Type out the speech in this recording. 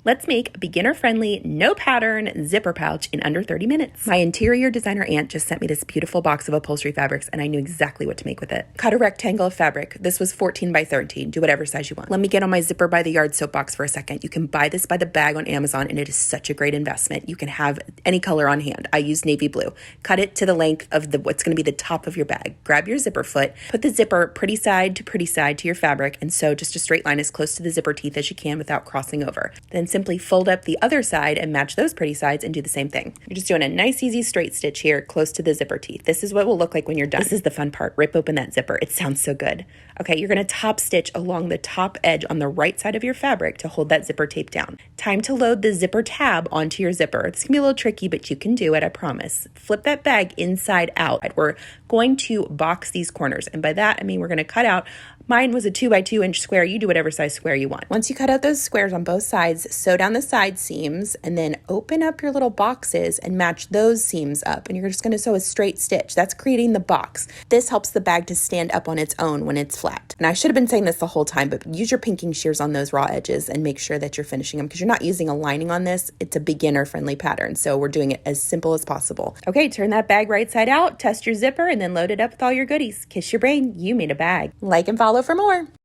Let's make a beginner-friendly, no-pattern zipper pouch in under 30 minutes. My interior designer aunt just sent me this beautiful box of upholstery fabrics, and I knew exactly what to make with it. Cut a rectangle of fabric. This was 14 by 13. Do whatever size you want. Let me get on my zipper by the yard soapbox for a second. You can buy this by the bag on Amazon, and it is such a great investment. You can have any color on hand. I use navy blue. Cut it to the length of what's going to be the top of your bag. Grab your zipper foot. Put the zipper pretty side to your fabric, and sew just a straight line as close to the zipper teeth as you can without crossing over. Then simply fold up the other side and match those pretty sides and do the same thing. You're just doing a nice easy straight stitch here close to the zipper teeth. This is what will look like when you're done. This is the fun part. Rip open that zipper. It sounds so good. Okay, you're going to top stitch along the top edge on the right side of your fabric to hold that zipper tape down. Time to load the zipper tab onto your zipper. It's going to be a little tricky, but you can do it, I promise. Flip that bag inside out. We're going to box these corners, and by that I mean we're going to cut out. Mine was a 2 by 2 inch square. You do whatever size square you want. Once you cut out those squares on both sides, sew down the side seams and then open up your little boxes and match those seams up. And you're just going to sew a straight stitch. That's creating the box. This helps the bag to stand up on its own when it's flat. And I should have been saying this the whole time, but use your pinking shears on those raw edges and make sure that you're finishing them because you're not using a lining on this. It's a beginner friendly pattern. So we're doing it as simple as possible. Okay, turn that bag right side out, test your zipper, and then load it up with all your goodies. Kiss your brain, you made a bag. Like and follow for more.